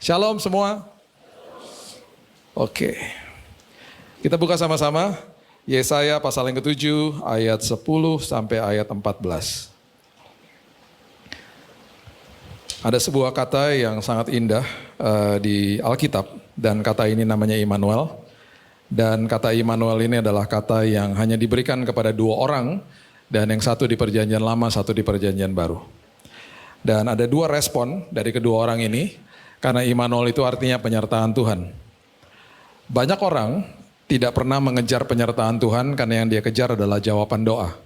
Shalom semua. Oke. Kita buka sama-sama Yesaya pasal yang ke-7 ayat 10 sampai ayat 14. Ada sebuah kata yang sangat indah di Alkitab dan kata ini namanya Immanuel. Dan kata Immanuel ini adalah kata yang hanya diberikan kepada dua orang dan yang satu di perjanjian lama, satu di perjanjian baru. Dan ada dua respon dari kedua orang ini. Karena Immanuel itu artinya penyertaan Tuhan. Banyak orang tidak pernah mengejar penyertaan Tuhan karena yang dia kejar adalah jawaban doa.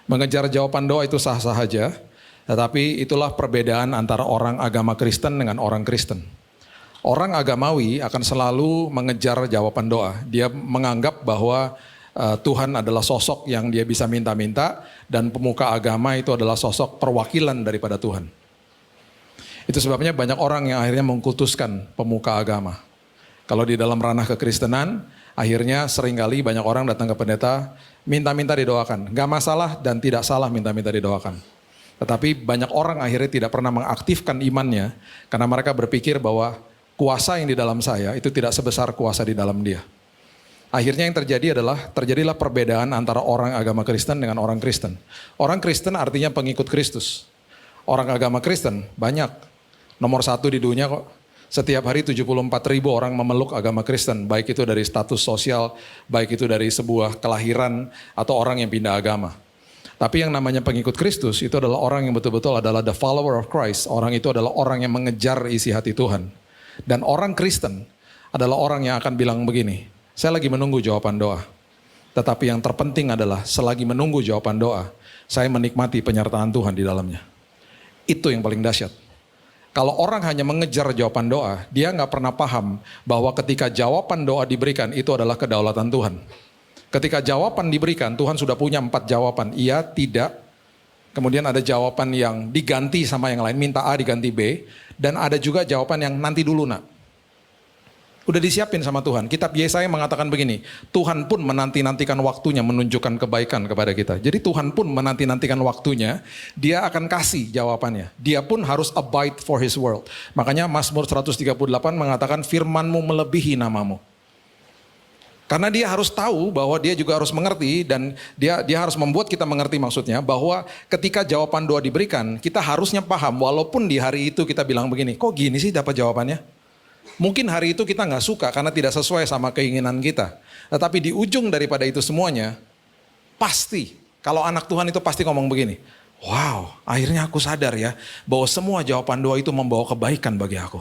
Mengejar jawaban doa itu sah-sah saja, tetapi itulah perbedaan antara orang agama Kristen dengan orang Kristen. Orang agamawi akan selalu mengejar jawaban doa. Dia menganggap bahwa Tuhan adalah sosok yang dia bisa minta-minta dan pemuka agama itu adalah sosok perwakilan daripada Tuhan. Itu sebabnya banyak orang yang akhirnya mengkultuskan pemuka agama. Kalau di dalam ranah kekristenan, akhirnya seringkali banyak orang datang ke pendeta, minta-minta didoakan. Gak masalah dan tidak salah minta-minta didoakan. Tetapi banyak orang akhirnya tidak pernah mengaktifkan imannya, karena mereka berpikir bahwa kuasa yang di dalam saya itu tidak sebesar kuasa di dalam dia. Akhirnya yang terjadilah perbedaan antara orang agama Kristen dengan orang Kristen. Orang Kristen artinya pengikut Kristus. Orang agama Kristen banyak. Nomor 1 di dunia kok. Setiap hari 74.000 orang memeluk agama Kristen. Baik itu dari status sosial, baik itu dari sebuah kelahiran, atau orang yang pindah agama. Tapi yang namanya pengikut Kristus itu adalah orang yang betul-betul adalah the follower of Christ. Orang itu adalah orang yang mengejar isi hati Tuhan. Dan orang Kristen adalah orang yang akan bilang begini, saya lagi menunggu jawaban doa. Tetapi yang terpenting adalah selagi menunggu jawaban doa, saya menikmati penyertaan Tuhan di dalamnya. Itu yang paling dahsyat. Kalau orang hanya mengejar jawaban doa, dia nggak pernah paham bahwa ketika jawaban doa diberikan itu adalah kedaulatan Tuhan. Ketika jawaban diberikan, Tuhan sudah punya 4 jawaban. Iya, tidak. Kemudian ada jawaban yang diganti sama yang lain, minta A diganti B. Dan ada juga jawaban yang nanti dulu nak. Udah disiapin sama Tuhan. Kitab Yesaya mengatakan begini, Tuhan pun menanti-nantikan waktunya menunjukkan kebaikan kepada kita. Jadi Tuhan pun menanti-nantikan waktunya, dia akan kasih jawabannya. Dia pun harus abide for his word. Makanya Mazmur 138 mengatakan firman-Mu melebihi namamu. Karena dia harus tahu bahwa dia juga harus mengerti dan dia harus membuat kita mengerti maksudnya bahwa ketika jawaban doa diberikan, kita harusnya paham walaupun di hari itu kita bilang begini, kok gini sih dapat jawabannya? Mungkin hari itu kita nggak suka karena tidak sesuai sama keinginan kita. Tetapi di ujung daripada itu semuanya, pasti, kalau anak Tuhan itu pasti ngomong begini, wow, akhirnya aku sadar ya, bahwa semua jawaban doa itu membawa kebaikan bagi aku.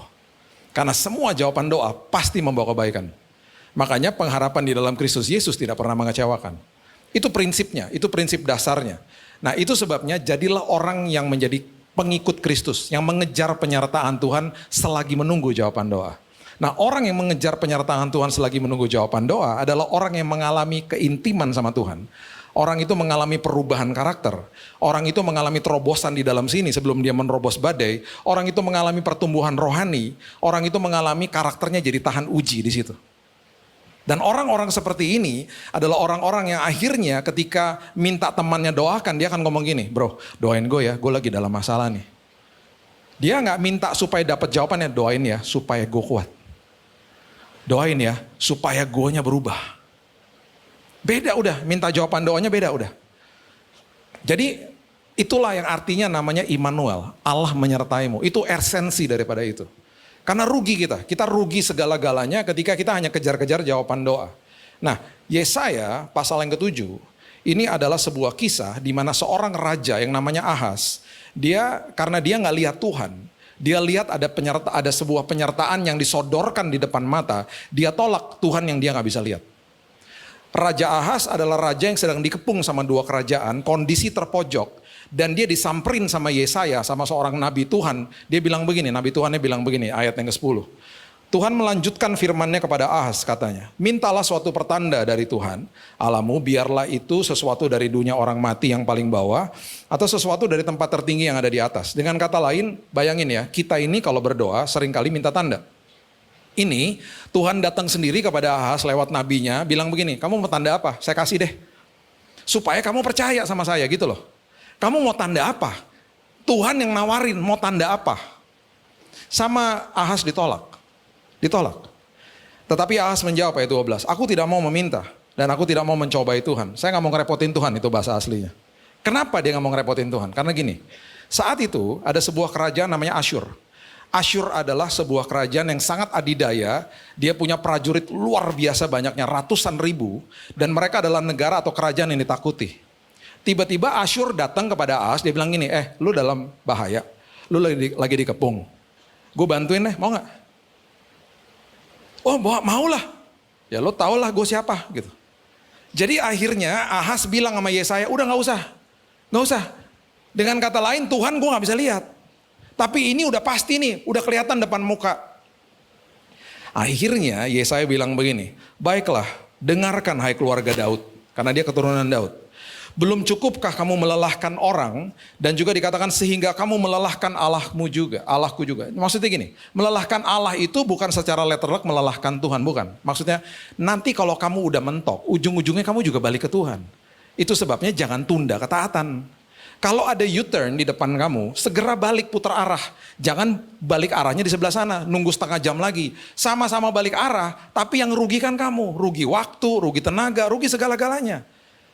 Karena semua jawaban doa pasti membawa kebaikan. Makanya pengharapan di dalam Kristus Yesus tidak pernah mengecewakan. Itu prinsipnya, itu prinsip dasarnya. Nah itu sebabnya jadilah orang yang menjadi pengikut Kristus, yang mengejar penyertaan Tuhan selagi menunggu jawaban doa. Nah orang yang mengejar penyertaan Tuhan selagi menunggu jawaban doa adalah orang yang mengalami keintiman sama Tuhan. Orang itu mengalami perubahan karakter. Orang itu mengalami terobosan di dalam sini sebelum dia menerobos badai. Orang itu mengalami pertumbuhan rohani. Orang itu mengalami karakternya jadi tahan uji di situ. Dan orang-orang seperti ini adalah orang-orang yang akhirnya ketika minta temannya doakan, dia akan ngomong gini, bro doain gue ya, gue lagi dalam masalah nih. Dia gak minta supaya dapat jawabannya, doain ya supaya gue kuat. Doain ya supaya guanya berubah. Beda udah, minta jawaban doanya beda udah. Jadi itulah yang artinya namanya Immanuel, Allah menyertaimu. Itu esensi daripada itu. Karena rugi kita rugi segala-galanya ketika kita hanya kejar-kejar jawaban doa. Nah, Yesaya pasal yang ke-7, ini adalah sebuah kisah di mana seorang raja yang namanya Ahaz, karena dia nggak lihat Tuhan, dia lihat ada sebuah penyertaan yang disodorkan di depan mata, dia tolak Tuhan yang dia nggak bisa lihat. Raja Ahaz adalah raja yang sedang dikepung sama dua kerajaan, kondisi terpojok. Dan dia disamperin sama Yesaya, sama seorang nabi Tuhan. Dia bilang begini, nabi Tuhannya bilang begini, ayat yang ke-10. Tuhan melanjutkan firman-Nya kepada Ahaz katanya, mintalah suatu pertanda dari Tuhan Allahmu, biarlah itu sesuatu dari dunia orang mati yang paling bawah, atau sesuatu dari tempat tertinggi yang ada di atas. Dengan kata lain, bayangin ya, kita ini kalau berdoa seringkali minta tanda. Ini Tuhan datang sendiri kepada Ahaz lewat nabinya, bilang begini, kamu mau tanda apa? Saya kasih deh. Supaya kamu percaya sama saya gitu loh. Kamu mau tanda apa? Tuhan yang nawarin, mau tanda apa? Sama Ahas ditolak. Ditolak. Tetapi Ahas menjawab ayat 12, aku tidak mau meminta dan aku tidak mau mencobai Tuhan. Saya nggak mau ngerepotin Tuhan, itu bahasa aslinya. Kenapa dia nggak mau ngerepotin Tuhan? Karena gini, saat itu ada sebuah kerajaan namanya Asyur. Asyur adalah sebuah kerajaan yang sangat adidaya, dia punya prajurit luar biasa banyaknya, ratusan ribu, dan mereka adalah negara atau kerajaan yang ditakuti. Tiba-tiba Asyur datang kepada Ahas, dia bilang gini, lu dalam bahaya, lu lagi dikepung. Gue bantuin deh, mau gak? Oh maulah, ya lo tau lah gue siapa gitu. Jadi akhirnya Ahas bilang sama Yesaya, udah gak usah. Dengan kata lain, Tuhan gue gak bisa lihat. Tapi ini udah pasti nih, udah kelihatan depan muka. Akhirnya Yesaya bilang begini, baiklah dengarkan hai keluarga Daud. Karena dia keturunan Daud. Belum cukupkah kamu melelahkan orang, dan juga dikatakan sehingga kamu melelahkan Allahku juga. Maksudnya gini, melelahkan Allah itu bukan secara letterlek melelahkan Tuhan, bukan. Maksudnya nanti kalau kamu udah mentok, ujung-ujungnya kamu juga balik ke Tuhan. Itu sebabnya jangan tunda ketaatan. Kalau ada U-turn di depan kamu, segera balik putar arah. Jangan balik arahnya di sebelah sana, nunggu setengah jam lagi. Sama-sama balik arah, tapi yang rugikan kamu. Rugi waktu, rugi tenaga, rugi segala-galanya.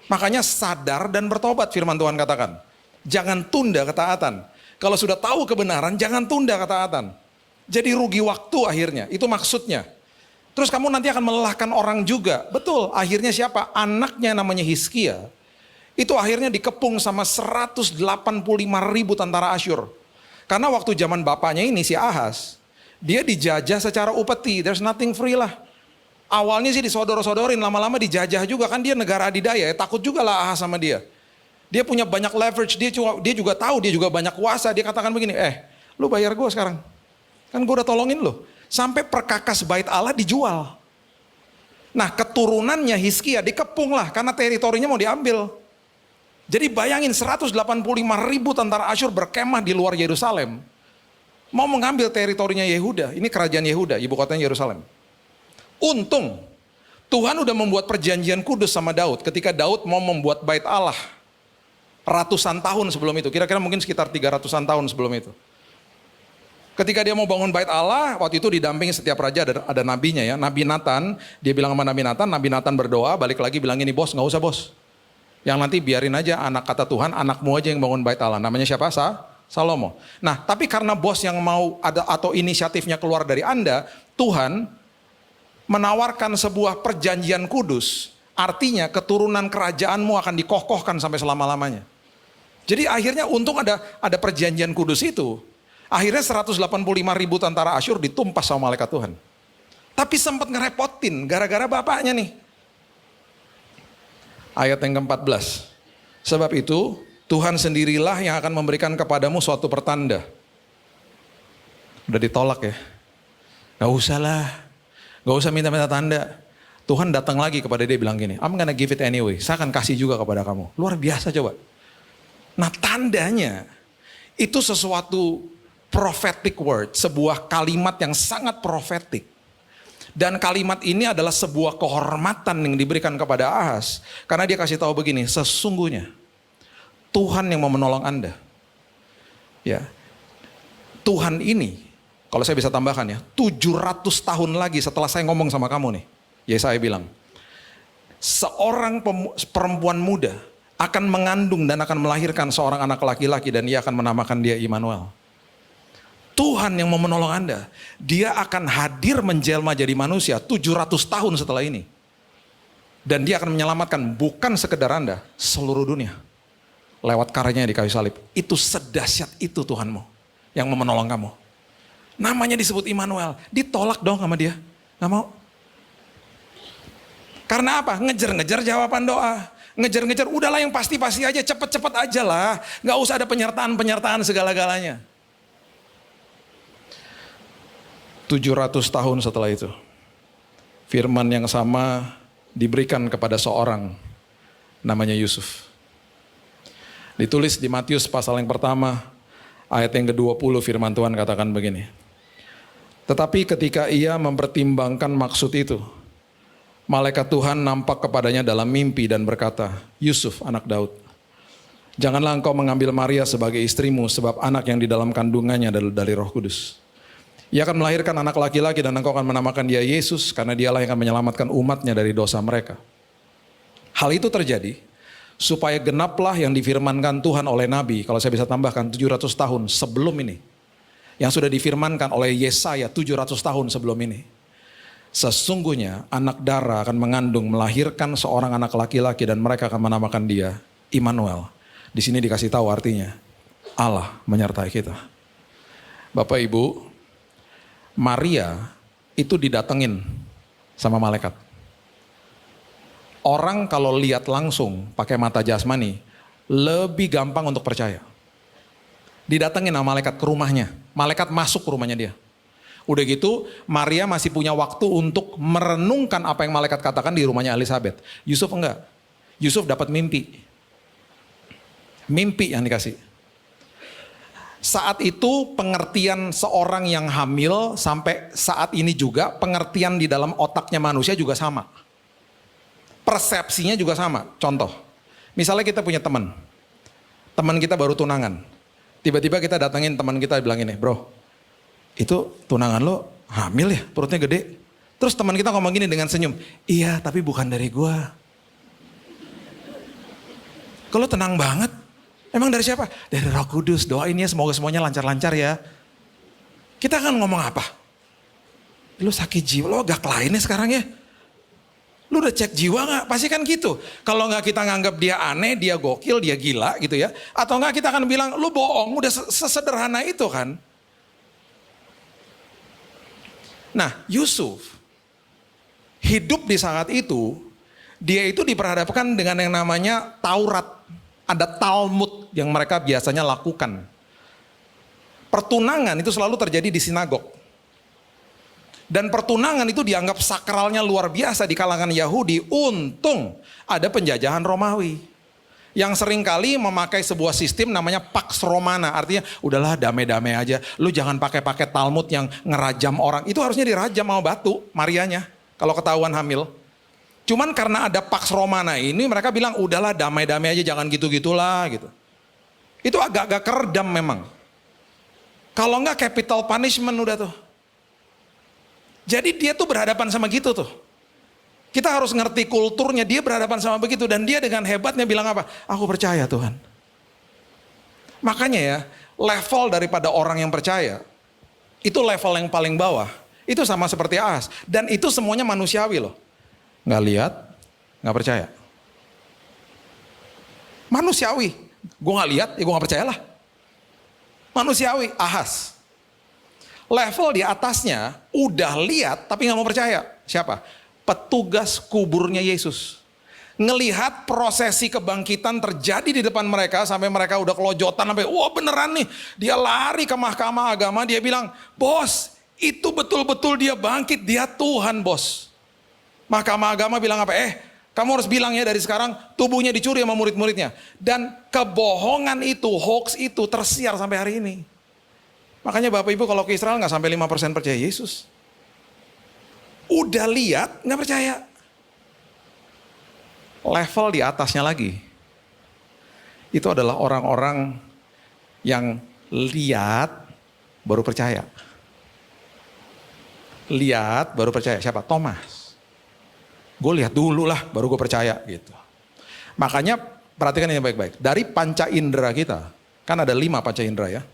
Makanya sadar dan bertobat, firman Tuhan katakan. Jangan tunda ketaatan. Kalau sudah tahu kebenaran, jangan tunda ketaatan. Jadi rugi waktu akhirnya, itu maksudnya. Terus kamu nanti akan melelahkan orang juga. Betul, akhirnya siapa? Anaknya namanya Hizkia. Itu akhirnya dikepung sama 185.000 tentara Asyur. Karena waktu zaman bapaknya ini, si Ahas, dia dijajah secara upeti, there's nothing free lah. Awalnya sih disodor-sodorin, lama-lama dijajah juga, kan dia negara adidaya, takut juga lah Ahas sama dia. Dia punya banyak leverage, dia juga tahu, dia juga banyak kuasa. Dia katakan begini, lu bayar gue sekarang. Kan gue udah tolongin lu. Sampai perkakas bait Allah dijual. Nah keturunannya Hizkia dikepung lah, karena teritorinya mau diambil. Jadi bayangin 185.000 tentara Asyur berkemah di luar Yerusalem. Mau mengambil teritorinya Yehuda, ini kerajaan Yehuda, ibu kotanya Yerusalem. Untung Tuhan udah membuat perjanjian kudus sama Daud ketika Daud mau membuat bait Allah ratusan tahun sebelum itu, kira-kira mungkin sekitar 300-an tahun sebelum itu. Ketika dia mau bangun bait Allah, waktu itu didampingi setiap raja ada nabinya ya, Nabi Nathan. Dia bilang sama Nabi Nathan berdoa, balik lagi bilang ini, bos gak usah bos, yang nanti biarin aja anak kata Tuhan, anakmu aja yang bangun bait Allah. Namanya siapa? Salomo. Nah tapi karena bos yang mau ada atau inisiatifnya keluar dari Anda, Tuhan menawarkan sebuah perjanjian kudus, artinya keturunan kerajaanmu akan dikokohkan sampai selama-lamanya. Jadi akhirnya untung ada perjanjian kudus itu. Akhirnya 185.000 tentara Asyur ditumpas sama malaikat Tuhan. Tapi sempat ngerepotin gara-gara bapaknya nih. Ayat yang ke-14. Sebab itu Tuhan sendirilah yang akan memberikan kepadamu suatu pertanda. Udah ditolak ya. Gak usah lah. Gak usah minta-minta tanda. Tuhan datang lagi kepada dia bilang gini, I'm gonna give it anyway. Saya akan kasih juga kepada kamu. Luar biasa coba. Nah tandanya, itu sesuatu prophetic word. Sebuah kalimat yang sangat profetik. Dan kalimat ini adalah sebuah kehormatan yang diberikan kepada Ahas. Karena dia kasih tahu begini, sesungguhnya Tuhan yang mau menolong Anda. Ya, Tuhan ini, kalau saya bisa tambahkan ya, 700 tahun lagi setelah saya ngomong sama kamu nih, Yesaya bilang, seorang perempuan muda akan mengandung dan akan melahirkan seorang anak laki-laki dan ia akan menamakan dia Immanuel. Tuhan yang mau menolong Anda, dia akan hadir menjelma jadi manusia 700 tahun setelah ini. Dan dia akan menyelamatkan bukan sekedar Anda, seluruh dunia. Lewat karyanya di kayu salib. Itu sedahsyat itu Tuhanmu yang mau menolong kamu. Namanya disebut Immanuel. Ditolak dong sama dia. Gak mau. Karena apa? Ngejar-ngejar jawaban doa. Ngejar-ngejar, udahlah yang pasti-pasti aja. Cepet-cepet aja lah. Gak usah ada penyertaan-penyertaan segala-galanya. 700 tahun setelah itu. Firman yang sama diberikan kepada seorang. Namanya Yusuf. Ditulis di Matius pasal yang pertama. Ayat yang ke-20 firman Tuhan katakan begini. Tetapi ketika ia mempertimbangkan maksud itu, malaikat Tuhan nampak kepadanya dalam mimpi dan berkata, Yusuf anak Daud, janganlah engkau mengambil Maria sebagai istrimu, sebab anak yang di dalam kandungannya adalah dari Roh Kudus. Ia akan melahirkan anak laki-laki dan engkau akan menamakan dia Yesus karena dialah yang akan menyelamatkan umatnya dari dosa mereka. Hal itu terjadi supaya genaplah yang difirmankan Tuhan oleh Nabi, kalau saya bisa tambahkan 700 tahun sebelum ini. Yang sudah difirmankan oleh Yesaya 700 tahun sebelum ini. Sesungguhnya anak darah akan mengandung melahirkan seorang anak laki-laki dan mereka akan menamakan dia Immanuel. Di sini dikasih tahu artinya Allah menyertai kita. Bapak Ibu, Maria itu didatengin sama malaikat. Orang kalau lihat langsung pakai mata jasmani lebih gampang untuk percaya. Didatengin sama malaikat ke rumahnya. Malaikat masuk ke rumahnya dia. Udah gitu Maria masih punya waktu untuk merenungkan apa yang malaikat katakan di rumahnya Elizabeth. Yusuf enggak. Yusuf dapat mimpi. Mimpi yang dikasih. Saat itu pengertian seorang yang hamil sampai saat ini juga pengertian di dalam otaknya manusia juga sama. Persepsinya juga sama. Contoh, misalnya kita punya teman. Teman kita baru tunangan. Tiba-tiba kita datangin teman kita bilang ini, bro, itu tunangan lo hamil ya, perutnya gede. Terus teman kita ngomong gini dengan senyum, iya tapi bukan dari gua. Kalau tenang banget, emang dari siapa? Dari Roh Kudus, doain ya semoga semuanya lancar-lancar ya. Kita kan ngomong apa? Lu sakit jiwa, lo agak lainnya sekarang ya. Lu udah cek jiwa gak? Pasti kan gitu. Kalau gak kita nganggap dia aneh, dia gokil, dia gila gitu ya. Atau gak kita akan bilang, lu bohong, udah sesederhana itu kan. Nah Yusuf, hidup di saat itu, dia itu diperhadapkan dengan yang namanya Taurat. Ada Talmud yang mereka biasanya lakukan. Pertunangan itu selalu terjadi di sinagog. Dan pertunangan itu dianggap sakralnya luar biasa di kalangan Yahudi. Untung ada penjajahan Romawi. Yang seringkali memakai sebuah sistem namanya Pax Romana. Artinya udahlah damai-damai aja. Lu jangan pakai Talmud yang ngerajam orang. Itu harusnya dirajam sama batu Marianya. Kalau ketahuan hamil. Cuman karena ada Pax Romana ini mereka bilang udahlah damai-damai aja jangan gitu-gitulah gitu. Itu agak-agak keredam memang. Kalau enggak capital punishment udah tuh. Jadi dia tuh berhadapan sama gitu tuh. Kita harus ngerti kulturnya, dia berhadapan sama begitu. Dan dia dengan hebatnya bilang apa? Aku percaya Tuhan. Makanya ya, level daripada orang yang percaya, itu level yang paling bawah. Itu sama seperti Ahas. Dan itu semuanya manusiawi loh. Nggak lihat, nggak percaya. Manusiawi. Gue nggak lihat, ya gue nggak percayalah. Manusiawi, Ahas. Level di atasnya udah lihat tapi nggak mau percaya. Siapa? Petugas kuburnya Yesus. Ngelihat prosesi kebangkitan terjadi di depan mereka sampai mereka udah kelojotan sampai wah beneran nih. Dia lari ke mahkamah agama, dia bilang, "Bos, itu betul-betul dia bangkit, dia Tuhan, Bos." Mahkamah agama bilang apa? Kamu harus bilang ya dari sekarang tubuhnya dicuri sama murid-muridnya. Dan kebohongan itu, hoax itu tersiar sampai hari ini. Makanya Bapak Ibu kalau ke Israel gak sampai 5% percaya Yesus. Udah lihat gak percaya. Level di atasnya lagi. Itu adalah orang-orang yang lihat baru percaya. Lihat baru percaya. Siapa? Thomas. Gue lihat dulu lah baru gue percaya gitu. Makanya perhatikan ini baik-baik. Dari panca indera kita. Kan ada 5 panca indera ya.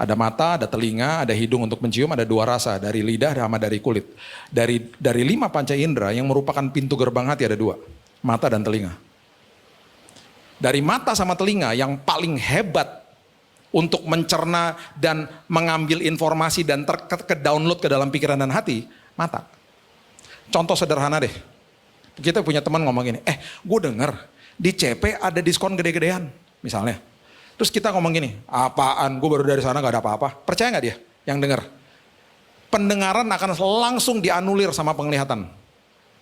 Ada mata, ada telinga, ada hidung untuk mencium, ada 2 rasa, dari lidah sama dari kulit. Dari 5 panca indera yang merupakan pintu gerbang hati ada 2, mata dan telinga. Dari mata sama telinga yang paling hebat untuk mencerna dan mengambil informasi dan ke-download ke dalam pikiran dan hati, mata. Contoh sederhana deh, kita punya teman ngomong gini, gue denger di CP ada diskon gede-gedean, misalnya. Terus kita ngomong gini, apaan, gue baru dari sana gak ada apa-apa. Percaya gak dia yang dengar? Pendengaran akan langsung dianulir sama penglihatan.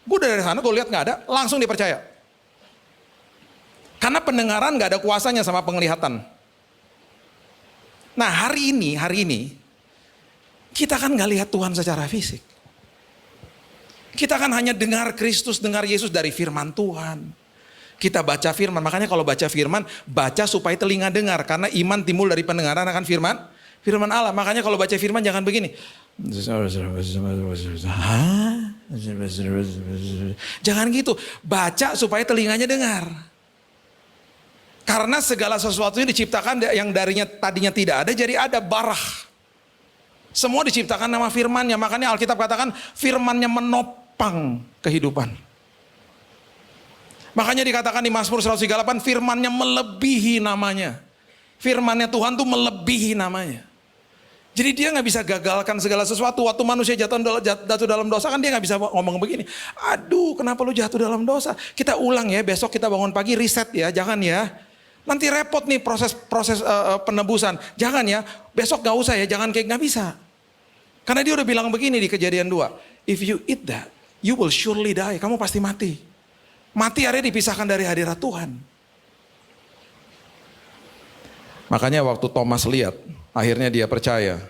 Gue dari sana, gue lihat gak ada, langsung dipercaya. Karena pendengaran gak ada kuasanya sama penglihatan. Nah hari ini, kita kan gak lihat Tuhan secara fisik. Kita kan hanya dengar Kristus, dengar Yesus dari firman Tuhan. Kita baca firman, makanya kalau baca firman, baca supaya telinga dengar. Karena iman timbul dari pendengaran akan firman Allah. Makanya kalau baca firman jangan begini. Hah? Jangan gitu, baca supaya telinganya dengar. Karena segala sesuatunya diciptakan yang tadinya tidak ada jadi ada, barah. Semua diciptakan nama firman-Nya, makanya Alkitab katakan firman-Nya menopang kehidupan. Makanya dikatakan di Mazmur 138 firman-Nya melebihi namanya. Firman-Nya Tuhan tuh melebihi namanya. Jadi dia nggak bisa gagalkan segala sesuatu. Waktu manusia jatuh dalam dosa kan dia nggak bisa ngomong begini. Aduh, kenapa lu jatuh dalam dosa? Kita ulang ya, besok kita bangun pagi reset ya, jangan ya. Nanti repot nih proses penebusan. Jangan ya, besok nggak usah ya, jangan kayak nggak bisa. Karena dia udah bilang begini di Kejadian 2. If you eat that, you will surely die. Kamu pasti mati. Mati artinya dipisahkan dari hadirat Tuhan. Makanya waktu Thomas lihat, akhirnya dia percaya.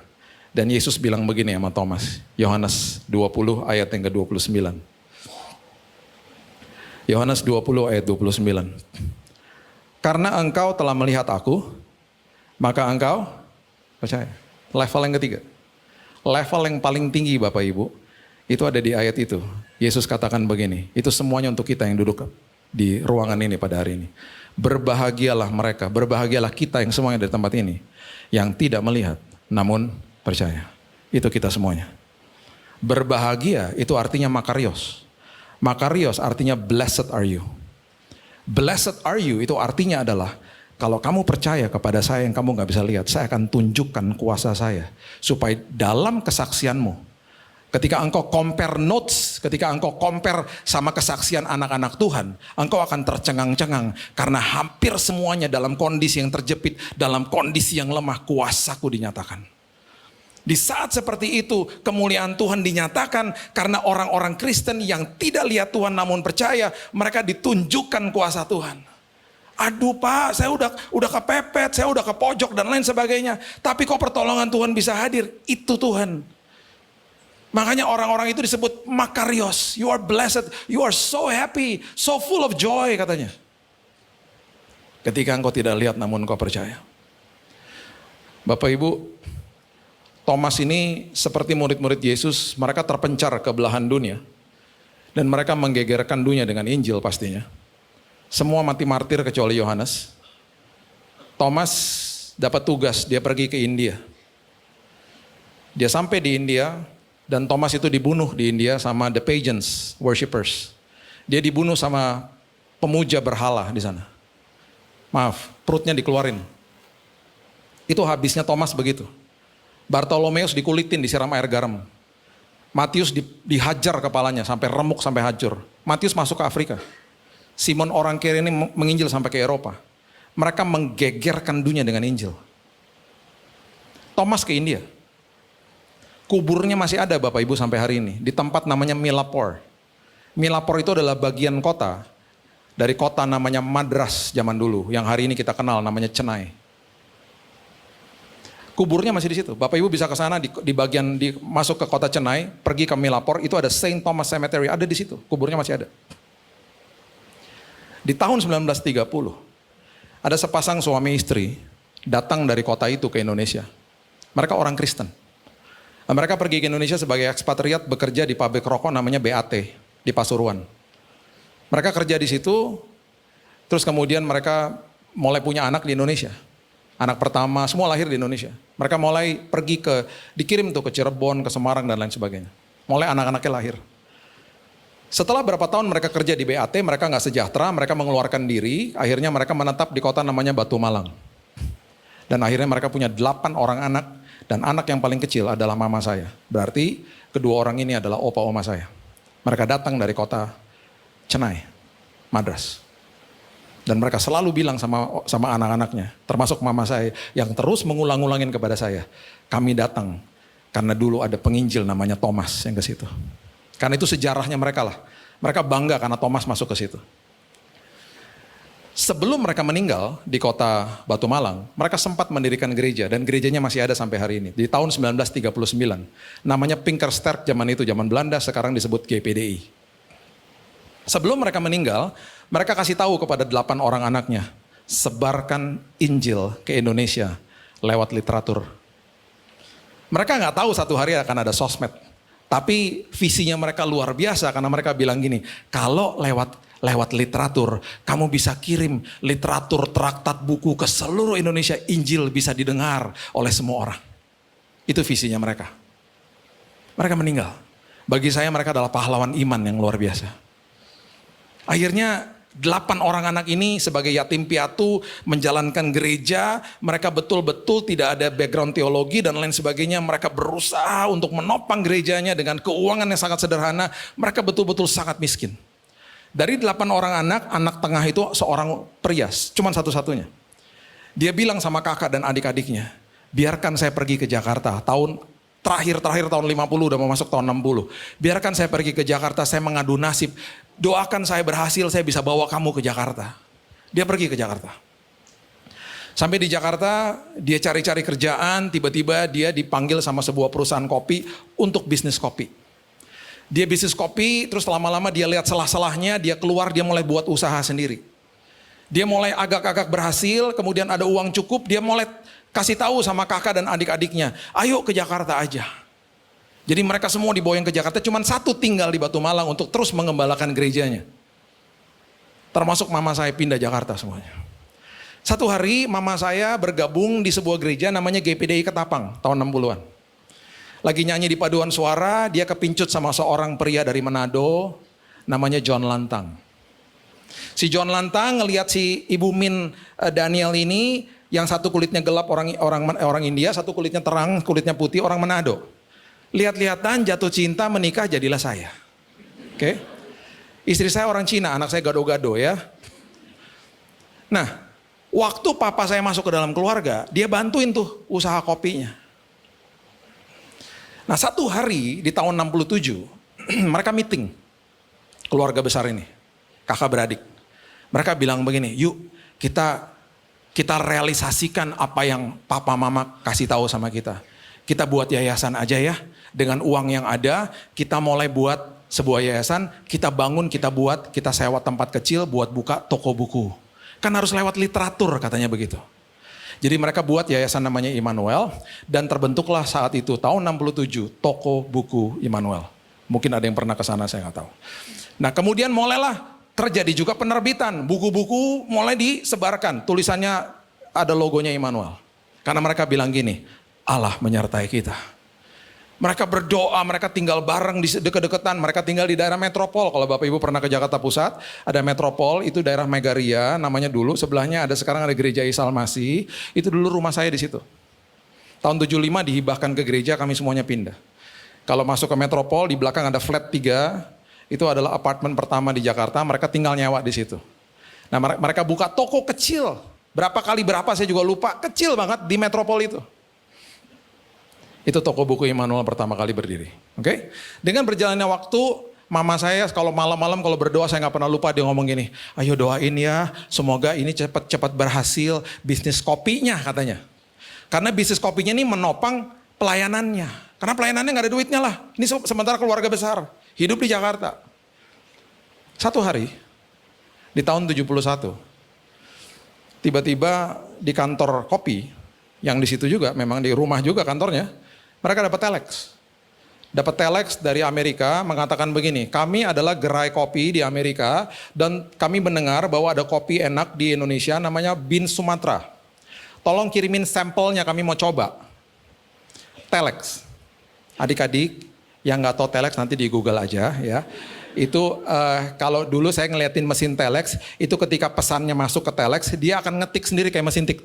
Dan Yesus bilang begini sama Thomas. Yohanes 20 ayat yang ke-29. Yohanes 20 ayat 29. Karena engkau telah melihat aku, maka engkau percaya. Level yang ketiga. Level yang paling tinggi Bapak Ibu, itu ada di ayat itu. Yesus katakan begini, itu semuanya untuk kita yang duduk di ruangan ini pada hari ini. Berbahagialah mereka, berbahagialah kita yang semuanya dari tempat ini, yang tidak melihat, namun percaya. Itu kita semuanya. Berbahagia itu artinya makarios. Makarios artinya blessed are you. Blessed are you itu artinya adalah, kalau kamu percaya kepada saya yang kamu gak bisa lihat, saya akan tunjukkan kuasa saya. Supaya dalam kesaksianmu, ketika engkau compare notes, ketika engkau compare sama kesaksian anak-anak Tuhan, engkau akan tercengang-cengang. Karena hampir semuanya dalam kondisi yang terjepit, dalam kondisi yang lemah, kuasaku dinyatakan. Di saat seperti itu, kemuliaan Tuhan dinyatakan karena orang-orang Kristen yang tidak lihat Tuhan namun percaya, mereka ditunjukkan kuasa Tuhan. Aduh Pak, saya udah kepepet, saya udah ke pojok dan lain sebagainya. Tapi kok pertolongan Tuhan bisa hadir? Itu Tuhan. Makanya orang-orang itu disebut makarios. You are blessed, you are so happy, so full of joy katanya. Ketika engkau tidak lihat namun engkau percaya. Bapak Ibu, Thomas ini seperti murid-murid Yesus, mereka terpencar ke belahan dunia. Dan mereka menggegerkan dunia dengan Injil pastinya. Semua mati martir kecuali Yohanes. Thomas dapat tugas, dia pergi ke India. Dia sampai di India, dan Thomas itu dibunuh di India sama the pagans, worshippers. Dia dibunuh sama pemuja berhala di sana. Maaf, perutnya dikeluarin. Itu habisnya Thomas begitu. Bartolomeus dikulitin, disiram air garam. Matius dihajar kepalanya sampai remuk, sampai hancur. Matius masuk ke Afrika. Simon orang kiri ini menginjil sampai ke Eropa. Mereka menggegerkan dunia dengan Injil. Thomas ke India. Kuburnya masih ada Bapak Ibu sampai hari ini. Di tempat namanya Milapore. Milapore itu adalah bagian kota. Dari kota namanya Madras zaman dulu. Yang hari ini kita kenal namanya Chennai. Kuburnya masih di situ. Bapak Ibu bisa ke sana di bagian masuk ke kota Chennai, pergi ke Milapore, itu ada Saint Thomas Cemetery, ada di situ. Kuburnya masih ada. Di tahun 1930, ada sepasang suami istri datang dari kota itu ke Indonesia. Mereka orang Kristen. Mereka pergi ke Indonesia sebagai ekspatriat, bekerja di pabrik rokok namanya BAT di Pasuruan. Mereka kerja di situ, terus kemudian mereka mulai punya anak di Indonesia. Anak pertama, semua lahir di Indonesia. Mereka mulai pergi dikirim tuh ke Cirebon, ke Semarang dan lain sebagainya. Mulai anak-anaknya lahir. Setelah berapa tahun mereka kerja di BAT, mereka nggak sejahtera, mereka mengeluarkan diri, akhirnya mereka menetap di kota namanya Batu Malang. Dan akhirnya mereka punya 8 orang anak, dan anak yang paling kecil adalah mama saya. Berarti kedua orang ini adalah opa oma saya. Mereka datang dari kota Chennai, Madras. Dan mereka selalu bilang sama anak-anaknya, termasuk mama saya, yang terus mengulang-ulangin kepada saya, kami datang karena dulu ada penginjil namanya Thomas yang ke situ. Karena itu sejarahnya mereka lah. Mereka bangga karena Thomas masuk ke situ. Sebelum mereka meninggal di kota Batu Malang, mereka sempat mendirikan gereja, dan gerejanya masih ada sampai hari ini. Di tahun 1939, namanya Pinkersterk zaman itu, zaman Belanda, sekarang disebut GPDI. Sebelum mereka meninggal, mereka kasih tahu kepada 8 orang anaknya, sebarkan Injil ke Indonesia lewat literatur. Mereka nggak tahu satu hari akan ada sosmed. Tapi visinya mereka luar biasa karena mereka bilang gini, kalau lewat literatur, kamu bisa kirim literatur, traktat, buku ke seluruh Indonesia, Injil bisa didengar oleh semua orang. Itu visinya mereka. Mereka meninggal. Bagi saya mereka adalah pahlawan iman yang luar biasa. Akhirnya 8 orang anak ini sebagai yatim piatu menjalankan gereja. Mereka betul-betul tidak ada background teologi dan lain sebagainya. Mereka berusaha untuk menopang gerejanya dengan keuangan yang sangat sederhana. Mereka betul-betul sangat miskin. Dari 8 orang anak tengah itu seorang pria, cuma satu-satunya. Dia bilang sama kakak dan adik-adiknya, biarkan saya pergi ke Jakarta. Terakhir tahun 50 udah mau masuk tahun 60. Biarkan saya pergi ke Jakarta, saya mengadu nasib. Doakan saya berhasil, saya bisa bawa kamu ke Jakarta. Dia pergi ke Jakarta. Sampai di Jakarta, dia cari-cari kerjaan, tiba-tiba dia dipanggil sama sebuah perusahaan kopi untuk bisnis kopi. Dia bisnis kopi, terus lama-lama dia lihat celah-celahnya, dia keluar, dia mulai buat usaha sendiri. Dia mulai agak-agak berhasil, kemudian ada uang cukup, dia mulai kasih tahu sama kakak dan adik-adiknya, ayo ke Jakarta aja. Jadi mereka semua diboyong ke Jakarta, cuma satu tinggal di Batu Malang untuk terus mengembalakan gerejanya. Termasuk mama saya pindah Jakarta semuanya. Satu hari mama saya bergabung di sebuah gereja namanya GPDI Ketapang tahun 60-an. Lagi nyanyi di paduan suara, dia kepincut sama seorang pria dari Manado namanya John Lantang. Si John Lantang ngelihat si Ibu Min Daniel ini yang satu kulitnya gelap orang India, satu kulitnya terang, kulitnya putih orang Manado. Lihat-lihatan jatuh cinta menikah jadilah saya. Oke. Istri saya orang Cina, anak saya gado-gado ya. Nah, waktu papa saya masuk ke dalam keluarga, dia bantuin tuh usaha kopinya. Nah, satu hari di tahun 67, mereka meeting. Keluarga besar ini, kakak beradik. Mereka bilang begini, yuk kita realisasikan apa yang papa mama kasih tahu sama kita. Kita buat yayasan aja ya. Dengan uang yang ada, kita mulai buat sebuah yayasan, kita bangun, kita sewa tempat kecil buat buka toko buku. Kan harus lewat literatur katanya begitu. Jadi mereka buat yayasan namanya Immanuel dan terbentuklah saat itu tahun 67 toko buku Immanuel. Mungkin ada yang pernah ke sana, saya nggak tahu. Nah, kemudian mulailah terjadi juga penerbitan, buku-buku mulai disebarkan, tulisannya ada logonya Immanuel. Karena mereka bilang gini, Allah menyertai kita. Mereka berdoa, mereka tinggal bareng di deket-deketan, mereka tinggal di daerah Metropol. Kalau Bapak Ibu pernah ke Jakarta Pusat, ada Metropol, itu daerah Megaria namanya dulu, sebelahnya sekarang ada gereja Isal Masih, itu dulu rumah saya di situ. Tahun 75 dihibahkan ke gereja, kami semuanya pindah. Kalau masuk ke Metropol, di belakang ada flat 3, itu adalah apartemen pertama di Jakarta, mereka tinggal nyewa di situ. Nah, mereka buka toko kecil, berapa kali berapa saya juga lupa, kecil banget di Metropol itu. Itu toko buku Immanuel pertama kali berdiri. Oke? Dengan berjalannya waktu, mama saya kalau malam-malam kalau berdoa saya nggak pernah lupa dia ngomong gini, ayo doain ya, semoga ini cepat-cepat berhasil bisnis kopinya katanya. Karena bisnis kopinya ini menopang pelayanannya. Karena pelayanannya nggak ada duitnya lah. Ini sementara keluarga besar, hidup di Jakarta. Satu hari, di tahun 71, tiba-tiba di kantor kopi, yang di situ juga, memang di rumah juga kantornya, mereka dapat telex. Dapat telex dari Amerika mengatakan begini, kami adalah gerai kopi di Amerika dan kami mendengar bahwa ada kopi enak di Indonesia namanya Bin Sumatera. Tolong kirimin sampelnya, kami mau coba. Telex. Adik-adik yang nggak tahu telex nanti di Google aja ya. Itu kalau dulu saya ngeliatin mesin telex, itu ketika pesannya masuk ke telex, dia akan ngetik sendiri kayak mesin tik.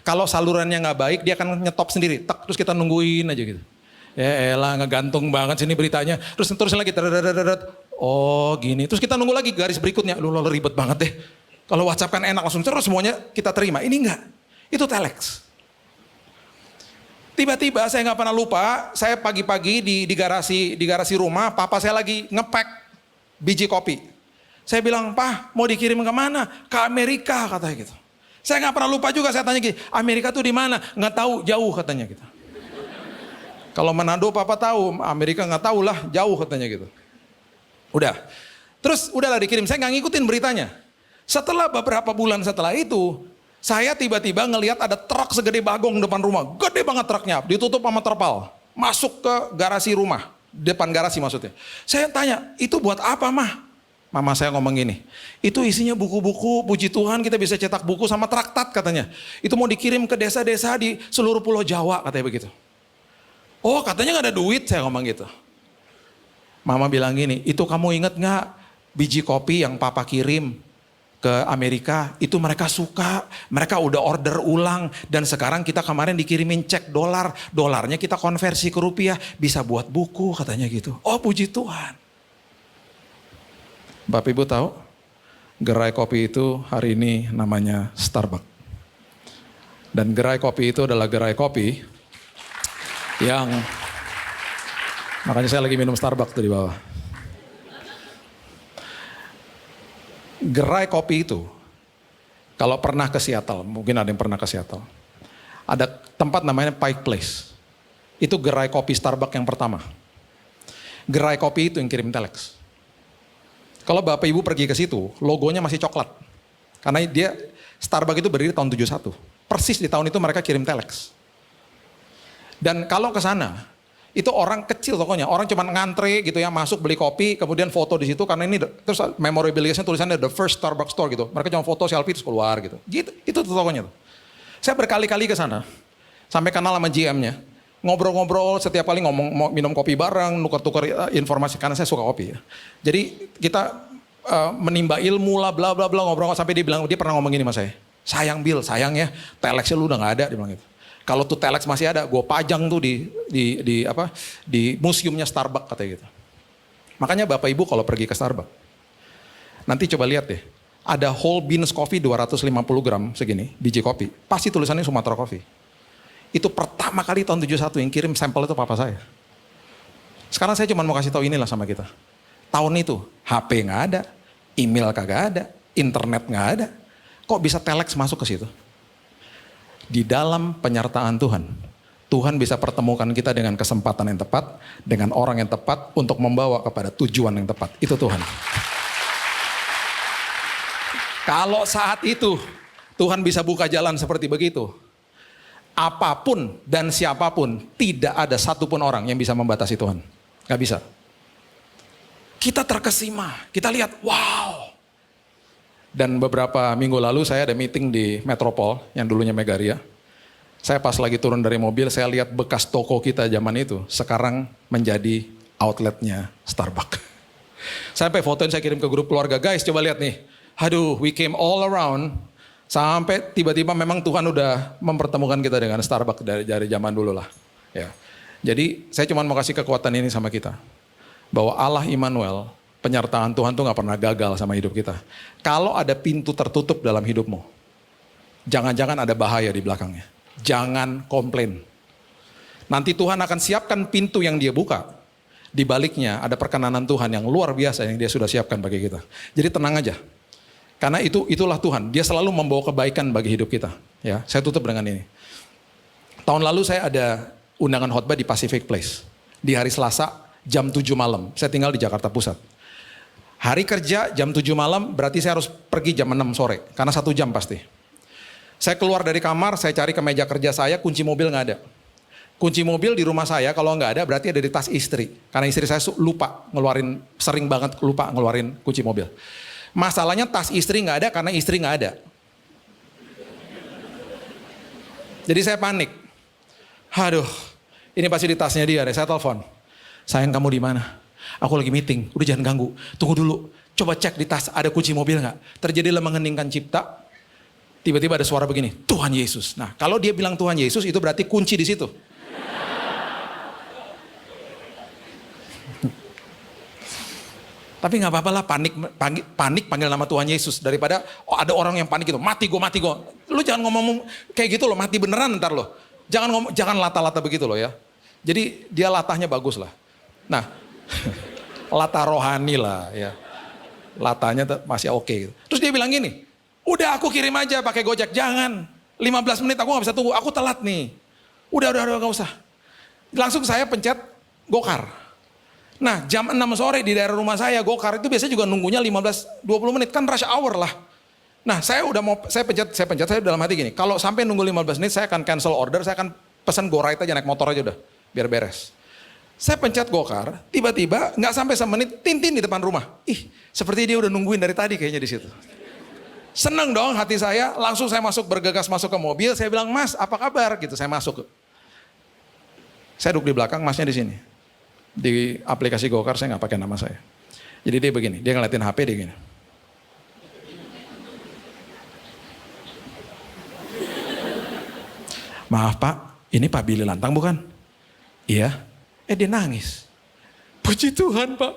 Kalau salurannya nggak baik, dia akan nyetop sendiri. Terus kita nungguin aja gitu. Ya elah, ngegantung banget sini beritanya. Terus lagi, oh gini. Terus kita nunggu lagi garis berikutnya. Lu ribet banget deh. Kalau WhatsApp kan enak langsung terus semuanya kita terima. Ini enggak, itu telex. Tiba-tiba saya nggak pernah lupa, saya pagi-pagi di garasi rumah, papa saya lagi ngepek biji kopi. Saya bilang, Pak mau dikirim ke mana? Ke Amerika katanya gitu. Saya nggak pernah lupa juga, saya tanya gitu, Amerika tuh di mana? Nggak tahu, jauh katanya gitu. Kalau Manado papa tahu, Amerika nggak tahu lah, jauh katanya gitu. Udah, terus udahlah dikirim, saya nggak ngikutin beritanya. Setelah beberapa bulan setelah itu, Saya tiba-tiba ngelihat ada truk segede bagong depan rumah. Gede banget truknya, ditutup sama terpal. Masuk ke garasi rumah, depan garasi maksudnya. Saya tanya, itu buat apa mah? Mama saya ngomong gini, itu isinya buku-buku, puji Tuhan kita bisa cetak buku sama traktat katanya. Itu mau dikirim ke desa-desa di seluruh pulau Jawa katanya begitu. Oh katanya gak ada duit, saya ngomong gitu. Mama bilang gini, itu kamu inget gak biji kopi yang papa kirim ke Amerika, itu mereka suka, mereka udah order ulang, dan sekarang kita kemarin dikirimin cek dolar, dolarnya kita konversi ke rupiah, bisa buat buku katanya gitu. Oh puji Tuhan. Bapak Ibu tahu, gerai kopi itu hari ini namanya Starbucks. Dan gerai kopi itu adalah gerai kopi yang, makanya saya lagi minum Starbucks tuh di bawah. Gerai kopi itu, kalau pernah ke Seattle, mungkin ada yang pernah ke Seattle, ada tempat namanya Pike Place. Itu gerai kopi Starbucks yang pertama. Gerai kopi itu yang kirim telex. Kalau Bapak Ibu pergi ke situ, logonya masih coklat. Karena dia, Starbucks itu berdiri tahun 71. Persis di tahun itu mereka kirim telex. Dan kalau ke sana, itu orang kecil tokonya, orang cuma ngantre gitu ya, masuk beli kopi, kemudian foto di situ karena ini terus memorabilia-nya tulisannya the first Starbucks store gitu. Mereka cuma foto selfie terus keluar gitu. Gitu itu tuh tokonya tuh. Saya berkali-kali ke sana. Sampai kenal sama GM-nya. Ngobrol-ngobrol setiap kali ngomong mau minum kopi bareng, nukar-tukar informasi karena saya suka kopi ya. Jadi kita menimba ilmu lah bla bla bla ngobrol sampai dia pernah ngomong gini sama saya. Sayang Bill, sayang ya, telexnya lu udah enggak ada, dia bilang gitu. Kalau tuh telex masih ada, gue pajang tuh di museumnya Starbucks katanya gitu. Makanya Bapak Ibu kalau pergi ke Starbucks, nanti coba lihat deh, ada whole beans coffee 250 gram segini, biji kopi, pasti tulisannya Sumatra Coffee. Itu pertama kali tahun 71 yang kirim sampel itu papa saya. Sekarang saya cuma mau kasih tahu inilah sama kita. Tahun itu HP nggak ada, email kagak ada, internet nggak ada, kok bisa telex masuk ke situ? Di dalam penyertaan Tuhan, Tuhan bisa pertemukan kita dengan kesempatan yang tepat, dengan orang yang tepat untuk membawa kepada tujuan yang tepat. Itu Tuhan. Kalau saat itu Tuhan bisa buka jalan seperti begitu, apapun dan siapapun, tidak ada satupun orang yang bisa membatasi Tuhan. Gak bisa. Kita terkesima, kita lihat, wow. Dan beberapa minggu lalu saya ada meeting di Metropol yang dulunya Megaria. Saya pas lagi turun dari mobil, saya lihat bekas toko kita zaman itu. Sekarang menjadi outletnya Starbucks. Sampai fotoin saya kirim ke grup keluarga, guys coba lihat nih. Aduh, we came all around. Sampai tiba-tiba memang Tuhan udah mempertemukan kita dengan Starbucks dari zaman dulu lah. Ya. Jadi saya cuma mau kasih kekuatan ini sama kita. Bahwa Allah Immanuel, penyertaan Tuhan tuh gak pernah gagal sama hidup kita. Kalau ada pintu tertutup dalam hidupmu, jangan-jangan ada bahaya di belakangnya. Jangan komplain. Nanti Tuhan akan siapkan pintu yang dia buka. Di baliknya ada perkenanan Tuhan yang luar biasa yang dia sudah siapkan bagi kita. Jadi tenang aja. Karena itulah Tuhan. Dia selalu membawa kebaikan bagi hidup kita. Ya, saya tutup dengan ini. Tahun lalu saya ada undangan khotbah di Pacific Place. Di hari Selasa jam 7 malam. Saya tinggal di Jakarta Pusat. Hari kerja jam 7 malam berarti saya harus pergi jam 6 sore. Karena 1 jam pasti. Saya keluar dari kamar, saya cari ke meja kerja saya, kunci mobil nggak ada. Kunci mobil di rumah saya kalau nggak ada berarti ada di tas istri. Karena istri saya lupa ngeluarin, sering banget lupa ngeluarin kunci mobil. Masalahnya tas istri nggak ada karena istri nggak ada. Jadi saya panik. Aduh, ini pasti di tasnya dia deh. Saya telepon. Sayang kamu di mana? Aku lagi meeting, udah jangan ganggu. Tunggu dulu, coba cek di tas ada kunci mobil nggak? Terjadilah mengheningkan cipta. Tiba-tiba ada suara begini, Tuhan Yesus. Nah, kalau dia bilang Tuhan Yesus itu berarti kunci di situ. Tapi nggak apa-apa lah, panik panggil nama Tuhan Yesus daripada ada orang yang panik gitu, mati gue. Lu jangan ngomong kayak gitu loh, mati beneran ntar loh. Jangan lata-lata begitu loh ya. Jadi dia latahnya bagus lah. Nah, latah rohani lah ya. Latahnya masih oke gitu. Terus dia bilang gini, udah aku kirim aja pakai Gojek, jangan. 15 menit aku gak bisa tunggu, aku telat nih. Udah gak usah. Langsung saya pencet Gokar. Nah jam 6 sore di daerah rumah saya Gokar itu biasanya juga nunggunya 15-20 menit, kan rush hour lah. Nah saya pencet, saya dalam hati gini, kalau sampai nunggu 15 menit saya akan cancel order, saya akan pesan GoRide aja, naik motor aja udah, biar beres. Saya pencet GoCar, tiba-tiba nggak sampai semenit, Tintin di depan rumah. Ih, seperti dia udah nungguin dari tadi kayaknya di situ. Seneng dong hati saya, langsung saya bergegas masuk ke mobil, saya bilang, "Mas, apa kabar?" Gitu, saya masuk. Saya duduk di belakang, masnya di sini. Di aplikasi GoCar saya nggak pakai nama saya. Jadi dia begini, dia ngeliatin HP dia gini. "Maaf Pak, ini Pak Billy Lantang bukan?" "Iya." Dia nangis. "Puji Tuhan Pak.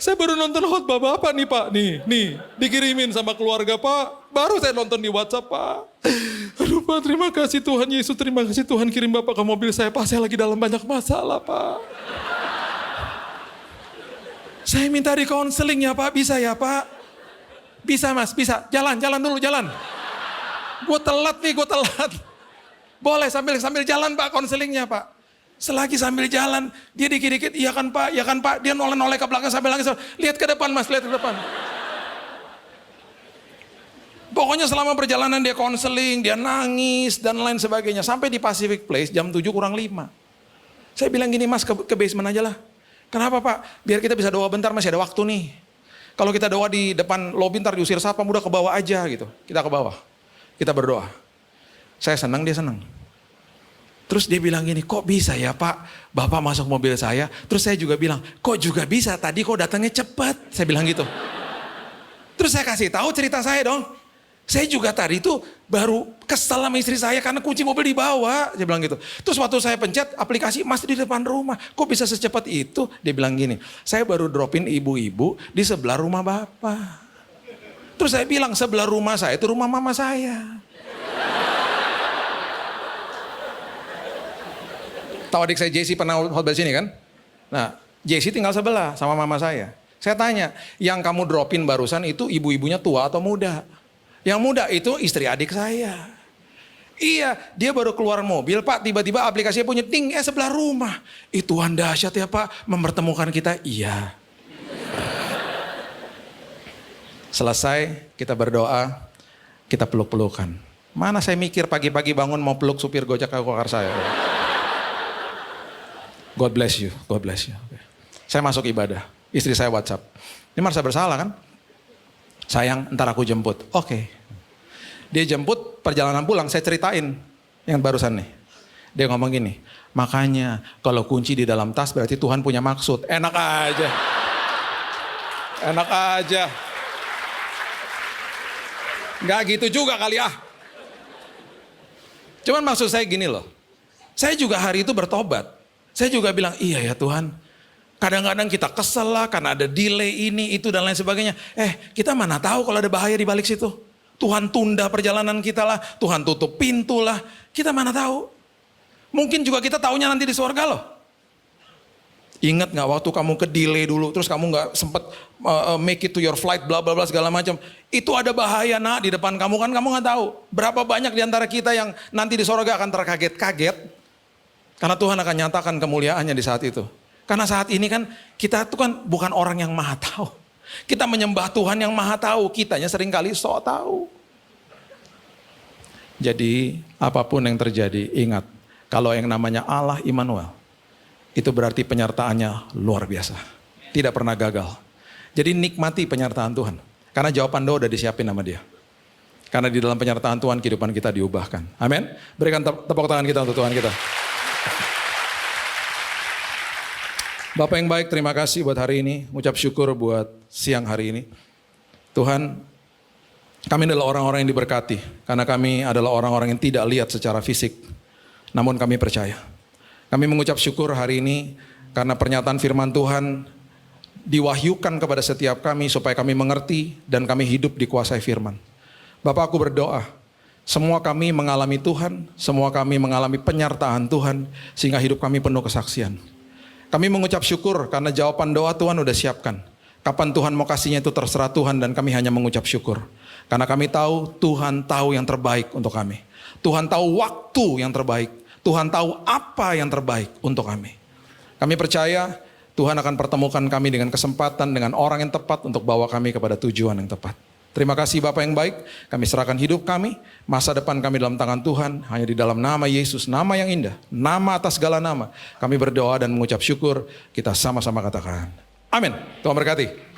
Saya baru nonton khotbah Bapak nih Pak. Nih, dikirimin sama keluarga Pak. Baru saya nonton di WhatsApp Pak. Aduh Pak, terima kasih Tuhan Yesus, terima kasih Tuhan kirim Bapak ke mobil saya Pak. Saya lagi dalam banyak masalah Pak. Saya minta di konseling ya Pak, bisa ya Pak?" "Bisa Mas, bisa. Jalan dulu, jalan. Gue telat. Boleh sambil jalan Pak konselingnya Pak." Selagi sambil jalan, dia dikit-dikit, iya kan Pak. Dia noleh-noleh ke belakang sambil nangis. "Lihat ke depan Mas, lihat ke depan." Pokoknya selama perjalanan dia konseling, dia nangis dan lain sebagainya. Sampai di Pacific Place jam 7 kurang 5. Saya bilang gini, "Mas ke basement aja lah." "Kenapa Pak?" "Biar kita bisa doa bentar, masih ada waktu nih. Kalau kita doa di depan lobi ntar diusir satpam, udah ke bawah aja gitu." Kita ke bawah, kita berdoa. Saya senang, dia senang. Terus dia bilang gini, "Kok bisa ya Pak, Bapak masuk mobil saya?" Terus saya juga bilang, "Kok juga bisa, tadi kok datangnya cepat." Saya bilang gitu. Terus saya kasih tahu cerita saya dong. "Saya juga tadi tuh baru kesel sama istri saya karena kunci mobil dibawa." Saya bilang gitu. Terus waktu saya pencet aplikasi, "Mas di depan rumah. Kok bisa secepat itu?" Dia bilang gini, "Saya baru dropin ibu-ibu di sebelah rumah Bapak." Terus saya bilang, "Sebelah rumah saya itu rumah mama saya." Tahu adik saya Jesse pernah khotbah sini kan? Nah, Jesse tinggal sebelah sama mama saya. Saya tanya, "Yang kamu dropin barusan itu ibu-ibunya tua atau muda?" "Yang muda itu istri adik saya." "Iya, dia baru keluar mobil Pak, tiba-tiba aplikasinya punya ting, sebelah rumah." "Itu Tuhan dahsyat ya Pak, mempertemukan kita." "Iya." Selesai, kita berdoa, kita peluk-pelukan. Mana saya mikir pagi-pagi bangun mau peluk supir Gojek ke GoCar saya. God bless you. Okay. Saya masuk ibadah, istri saya WhatsApp, "Ini merasa bersalah kan? Sayang, ntar aku jemput." Oke. Dia jemput, perjalanan pulang saya ceritain yang barusan nih. Dia ngomong gini, "Makanya kalau kunci di dalam tas berarti Tuhan punya maksud." Enak aja. Nggak gitu juga kali ah. Cuman maksud saya gini loh, saya juga hari itu bertobat. Saya juga bilang, "Iya ya Tuhan, kadang-kadang kita kesel lah karena ada delay ini, itu dan lain sebagainya. Kita mana tahu kalau ada bahaya di balik situ. Tuhan tunda perjalanan kita lah, Tuhan tutup pintu lah. Kita mana tahu. Mungkin juga kita taunya nanti di surga loh." Ingat gak waktu kamu ke delay dulu, terus kamu gak sempet make it to your flight, bla bla bla segala macam. Itu ada bahaya nak di depan kamu kan, kamu gak tahu. Berapa banyak di antara kita yang nanti di surga akan terkaget-kaget. Karena Tuhan akan nyatakan kemuliaannya di saat itu. Karena saat ini kan kita tuh kan bukan orang yang maha tahu. Kita menyembah Tuhan yang maha tahu. Kitanya seringkali sok tahu. Jadi apapun yang terjadi, ingat. Kalau yang namanya Allah Immanuel, itu berarti penyertaannya luar biasa. Tidak pernah gagal. Jadi nikmati penyertaan Tuhan. Karena jawaban doa udah disiapin sama dia. Karena di dalam penyertaan Tuhan kehidupan kita diubahkan. Amin. Berikan tepuk tangan kita untuk Tuhan kita. Bapak yang baik, terima kasih buat hari ini. Ucap syukur buat siang hari ini. Tuhan, kami adalah orang-orang yang diberkati. Karena kami adalah orang-orang yang tidak lihat secara fisik. Namun kami percaya. Kami mengucap syukur hari ini karena pernyataan firman Tuhan diwahyukan kepada setiap kami supaya kami mengerti dan kami hidup dikuasai firman. Bapak, aku berdoa, semua kami mengalami Tuhan, semua kami mengalami penyertaan Tuhan, sehingga hidup kami penuh kesaksian. Kami mengucap syukur karena jawaban doa Tuhan udah siapkan. Kapan Tuhan mau kasihnya itu terserah Tuhan dan kami hanya mengucap syukur. Karena kami tahu Tuhan tahu yang terbaik untuk kami. Tuhan tahu waktu yang terbaik. Tuhan tahu apa yang terbaik untuk kami. Kami percaya Tuhan akan pertemukan kami dengan kesempatan, dengan orang yang tepat untuk bawa kami kepada tujuan yang tepat. Terima kasih Bapa yang baik, kami serahkan hidup kami, masa depan kami dalam tangan Tuhan, hanya di dalam nama Yesus, nama yang indah, nama atas segala nama. Kami berdoa dan mengucap syukur, kita sama-sama katakan. Amin. Tuhan berkati.